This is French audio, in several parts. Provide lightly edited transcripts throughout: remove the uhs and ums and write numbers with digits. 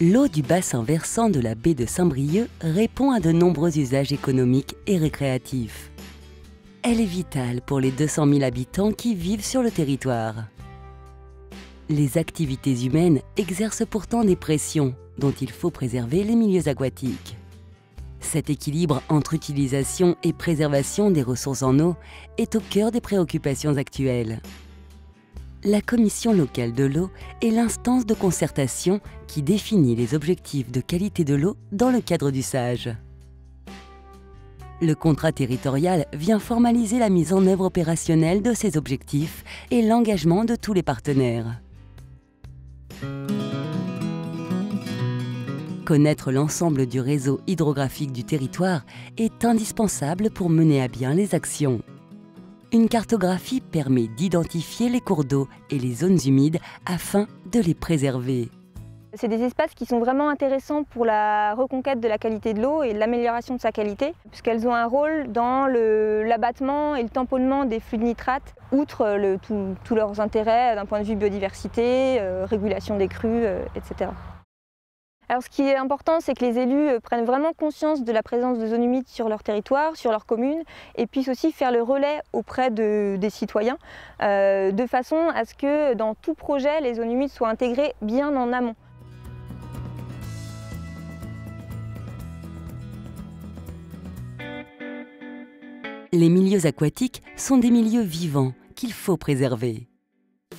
L'eau du bassin versant de la baie de Saint-Brieuc répond à de nombreux usages économiques et récréatifs. Elle est vitale pour les 200 000 habitants qui vivent sur le territoire. Les activités humaines exercent pourtant des pressions dont il faut préserver les milieux aquatiques. Cet équilibre entre utilisation et préservation des ressources en eau est au cœur des préoccupations actuelles. La Commission locale de l'eau est l'instance de concertation qui définit les objectifs de qualité de l'eau dans le cadre du SAGE. Le contrat territorial vient formaliser la mise en œuvre opérationnelle de ces objectifs et l'engagement de tous les partenaires. Connaître l'ensemble du réseau hydrographique du territoire est indispensable pour mener à bien les actions. Une cartographie permet d'identifier les cours d'eau et les zones humides afin de les préserver. C'est des espaces qui sont vraiment intéressants pour la reconquête de la qualité de l'eau et l'amélioration de sa qualité, puisqu'elles ont un rôle dans l'abattement et le tamponnement des flux de nitrates, outre tous leurs intérêts d'un point de vue biodiversité, régulation des crues, etc. Alors ce qui est important, c'est que les élus prennent vraiment conscience de la présence de zones humides sur leur territoire, sur leur commune, et puissent aussi faire le relais auprès des citoyens, de façon à ce que dans tout projet, les zones humides soient intégrées bien en amont. Les milieux aquatiques sont des milieux vivants qu'il faut préserver.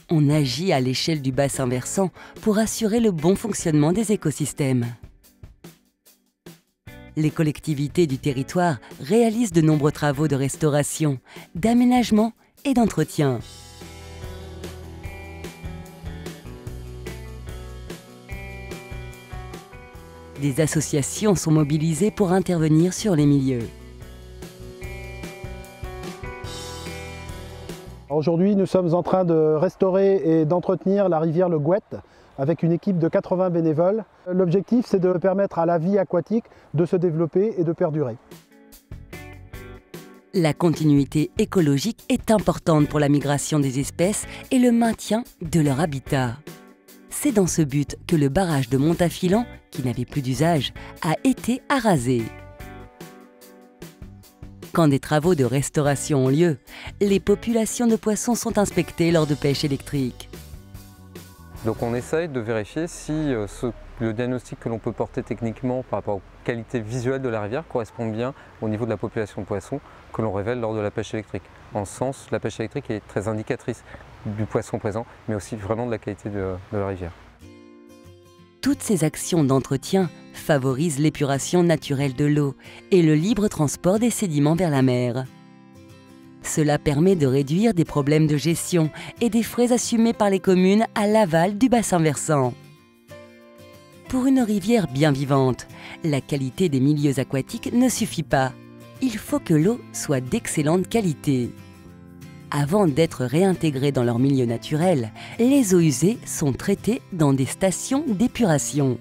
On agit à l'échelle du bassin versant pour assurer le bon fonctionnement des écosystèmes. Les collectivités du territoire réalisent de nombreux travaux de restauration, d'aménagement et d'entretien. Des associations sont mobilisées pour intervenir sur les milieux. Aujourd'hui, nous sommes en train de restaurer et d'entretenir la rivière le Gouette avec une équipe de 80 bénévoles. L'objectif, c'est de permettre à la vie aquatique de se développer et de perdurer. La continuité écologique est importante pour la migration des espèces et le maintien de leur habitat. C'est dans ce but que le barrage de Montafilan, qui n'avait plus d'usage, a été arasé. Quand des travaux de restauration ont lieu, les populations de poissons sont inspectées lors de pêche électrique. Donc on essaye de vérifier si le diagnostic que l'on peut porter techniquement par rapport aux qualités visuelles de la rivière correspond bien au niveau de la population de poissons que l'on révèle lors de la pêche électrique. En ce sens, la pêche électrique est très indicatrice du poisson présent, mais aussi vraiment de la qualité de la rivière. Toutes ces actions d'entretien favorisent l'épuration naturelle de l'eau et le libre transport des sédiments vers la mer. Cela permet de réduire des problèmes de gestion et des frais assumés par les communes à l'aval du bassin versant. Pour une rivière bien vivante, la qualité des milieux aquatiques ne suffit pas. Il faut que l'eau soit d'excellente qualité. Avant d'être réintégrées dans leur milieu naturel, les eaux usées sont traitées dans des stations d'épuration.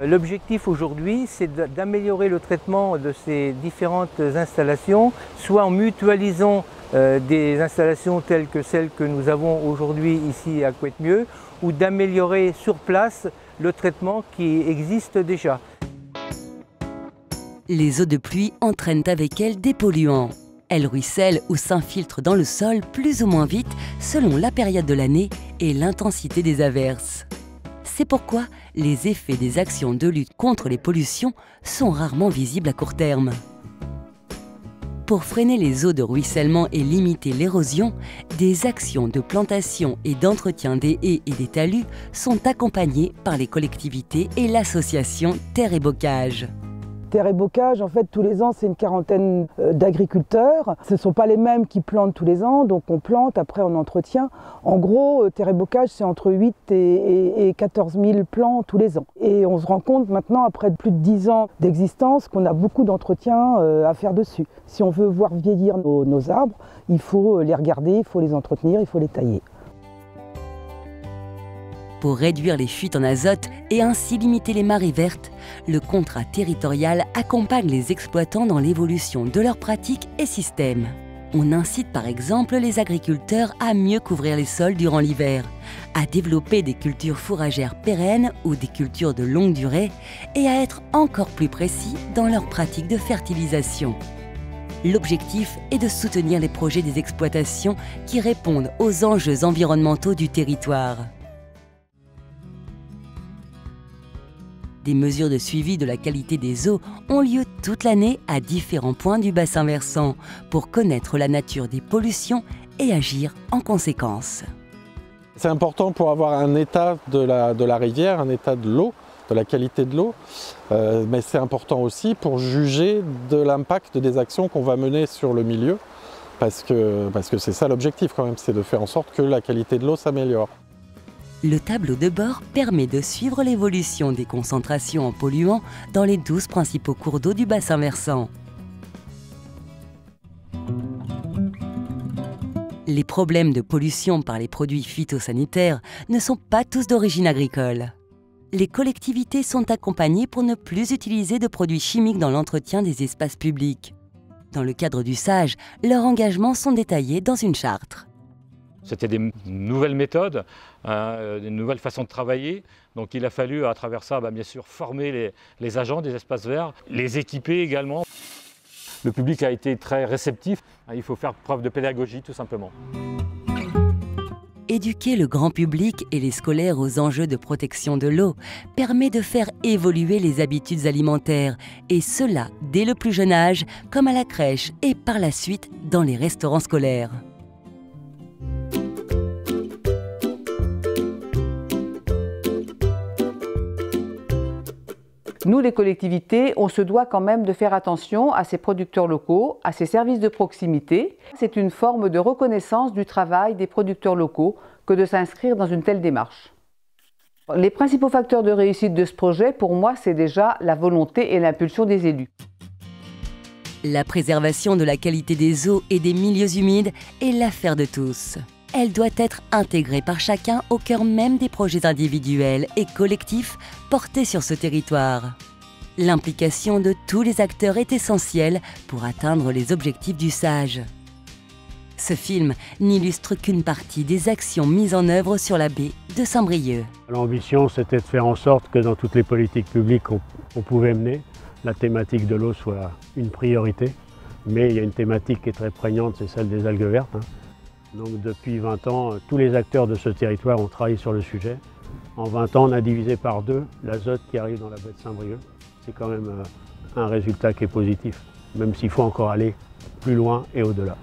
L'objectif aujourd'hui, c'est d'améliorer le traitement de ces différentes installations, soit en mutualisant des installations telles que celles que nous avons aujourd'hui ici à Couette-Mieux, ou d'améliorer sur place le traitement qui existe déjà. Les eaux de pluie entraînent avec elles des polluants. Elles ruissellent ou s'infiltrent dans le sol plus ou moins vite selon la période de l'année et l'intensité des averses. C'est pourquoi les effets des actions de lutte contre les pollutions sont rarement visibles à court terme. Pour freiner les eaux de ruissellement et limiter l'érosion, des actions de plantation et d'entretien des haies et des talus sont accompagnées par les collectivités et l'association Terre et Bocage. Terre et Bocage, en fait, tous les ans, c'est une quarantaine d'agriculteurs. Ce ne sont pas les mêmes qui plantent tous les ans, donc on plante, après on entretient. En gros, Terre et Bocage, c'est entre 8 et 14 000 plants tous les ans. Et on se rend compte maintenant, après plus de 10 ans d'existence, qu'on a beaucoup d'entretien à faire dessus. Si on veut voir vieillir nos arbres, il faut les regarder, il faut les entretenir, il faut les tailler. Pour réduire les fuites en azote et ainsi limiter les marées vertes, le contrat territorial accompagne les exploitants dans l'évolution de leurs pratiques et systèmes. On incite par exemple les agriculteurs à mieux couvrir les sols durant l'hiver, à développer des cultures fourragères pérennes ou des cultures de longue durée et à être encore plus précis dans leurs pratiques de fertilisation. L'objectif est de soutenir les projets des exploitations qui répondent aux enjeux environnementaux du territoire. Des mesures de suivi de la qualité des eaux ont lieu toute l'année à différents points du bassin versant pour connaître la nature des pollutions et agir en conséquence. C'est important pour avoir un état de la rivière, un état de l'eau, de la qualité de l'eau, mais c'est important aussi pour juger de l'impact des actions qu'on va mener sur le milieu, parce que c'est ça l'objectif quand même, c'est de faire en sorte que la qualité de l'eau s'améliore. Le tableau de bord permet de suivre l'évolution des concentrations en polluants dans les 12 principaux cours d'eau du bassin versant. Les problèmes de pollution par les produits phytosanitaires ne sont pas tous d'origine agricole. Les collectivités sont accompagnées pour ne plus utiliser de produits chimiques dans l'entretien des espaces publics. Dans le cadre du SAGE, leurs engagements sont détaillés dans une charte. C'était des nouvelles méthodes, des nouvelles façons de travailler. Donc il a fallu, à travers ça, bien sûr, former les agents des espaces verts, les équiper également. Le public a été très réceptif. Il faut faire preuve de pédagogie, tout simplement. Éduquer le grand public et les scolaires aux enjeux de protection de l'eau permet de faire évoluer les habitudes alimentaires, et cela dès le plus jeune âge, comme à la crèche et par la suite dans les restaurants scolaires. Nous, les collectivités, on se doit quand même de faire attention à ces producteurs locaux, à ces services de proximité. C'est une forme de reconnaissance du travail des producteurs locaux que de s'inscrire dans une telle démarche. Les principaux facteurs de réussite de ce projet, pour moi, c'est déjà la volonté et l'impulsion des élus. La préservation de la qualité des eaux et des milieux humides est l'affaire de tous. Elle doit être intégrée par chacun au cœur même des projets individuels et collectifs portés sur ce territoire. L'implication de tous les acteurs est essentielle pour atteindre les objectifs du SAGE. Ce film n'illustre qu'une partie des actions mises en œuvre sur la baie de Saint-Brieuc. L'ambition, c'était de faire en sorte que dans toutes les politiques publiques qu'on pouvait mener, la thématique de l'eau soit une priorité. Mais il y a une thématique qui est très prégnante, c'est celle des algues vertes. Donc depuis 20 ans, tous les acteurs de ce territoire ont travaillé sur le sujet. En 20 ans, on a divisé par 2 l'azote qui arrive dans la baie de Saint-Brieuc. C'est quand même un résultat qui est positif, même s'il faut encore aller plus loin et au-delà.